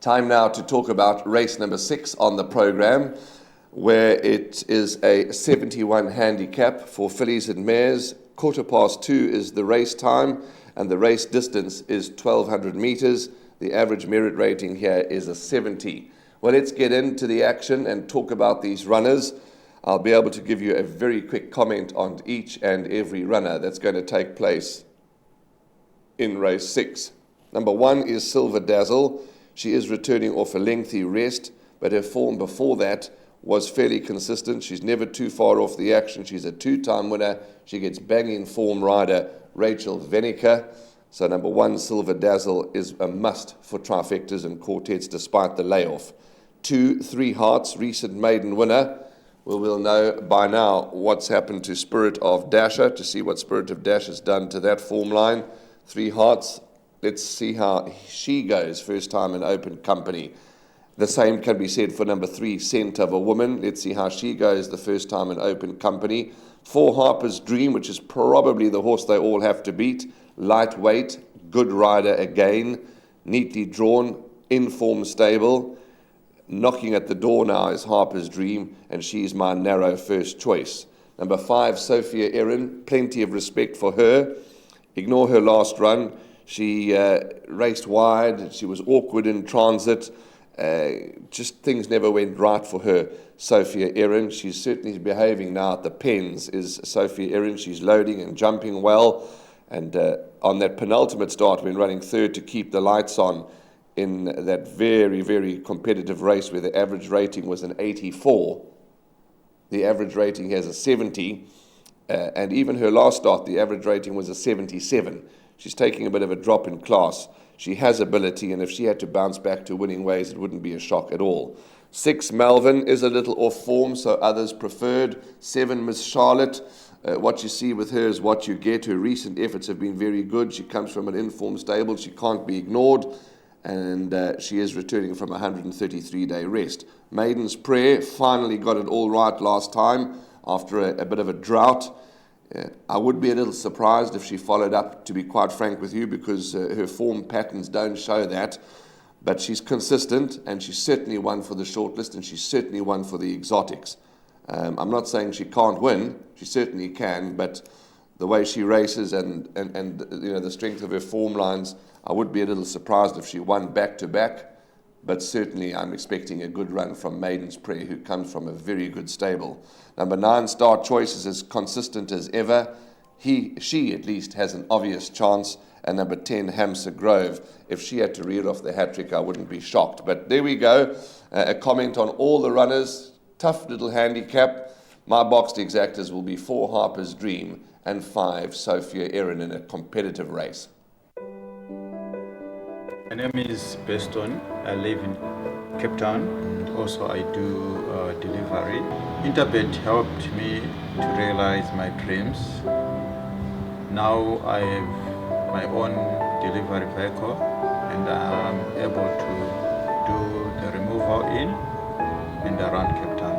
Time now to talk about race number 6 on the program, where it is a 71 handicap for fillies and mares. 2:15 is the race time, and the race distance is 1,200 meters. The average merit rating here is a 70. Well, let's get into the action and talk about these runners. I'll be able to give you a very quick comment on each and every runner that's going to take place in race 6. Number 1 is Silver Dazzle. She is returning off a lengthy rest, but her form before that was fairly consistent. She's never too far off the action. She's a 2-time winner. She gets banging form rider Rachel Venica. So number 1, Silver Dazzle, is a must for trifectas and quartets despite the layoff. 2, Three Hearts, recent maiden winner. Well, we'll know by now what's happened to Spirit of Dasher, to see what Spirit of Dasher has done to that form line. Three Hearts, let's see how she goes first time in open company. The same can be said for number 3, Scent of a Woman. Let's see how she goes the first time in open company. 4, Harper's Dream, which is probably the horse they all have to beat. Lightweight, good rider again, neatly drawn, in form stable. Knocking at the door now is Harper's Dream, and she's my narrow first choice. Number 5, Sophia Erin, plenty of respect for her. Ignore her last run. She raced wide. She was awkward in transit. Just things never went right for her, Sophia Erin. She's certainly behaving now at the pens, is Sophia Erin. She's loading and jumping well. And on that penultimate start, when running third to keep the lights on in that very, very competitive race where the average rating was an 84, the average rating has a 70. And even her last start, the average rating was a 77. She's taking a bit of a drop in class. She has ability, and if she had to bounce back to winning ways, it wouldn't be a shock at all. 6, Melvin, is a little off form, so others preferred. 7, Miss Charlotte. What you see with her is what you get. Her recent efforts have been very good. She comes from an informed stable. She can't be ignored, and she is returning from a 133-day rest. Maiden's Prayer finally got it all right last time after a bit of a drought. I would be a little surprised if she followed up, to be quite frank with you, because her form patterns don't show that. But she's consistent, and she's certainly one for the shortlist, and she's certainly one for the exotics. I'm not saying she can't win. She certainly can, but the way she races and you know, the strength of her form lines, I would be a little surprised if she won back-to-back. But certainly I'm expecting a good run from Maiden's Prayer, who comes from a very good stable. Number 9, Star Choice, is as consistent as ever. She at least has an obvious chance. And number 10, Hamster Grove. If she had to reel off the hat-trick, I wouldn't be shocked. But there we go. A comment on all the runners. Tough little handicap. My boxed exactors will be 4, Harper's Dream, and 5, Sophia Erin, in a competitive race. My name is Beston. I live in Cape Town. Also, I do delivery. Interbet helped me to realize my dreams. Now I have my own delivery vehicle, and I'm able to do the removal in and around Cape Town.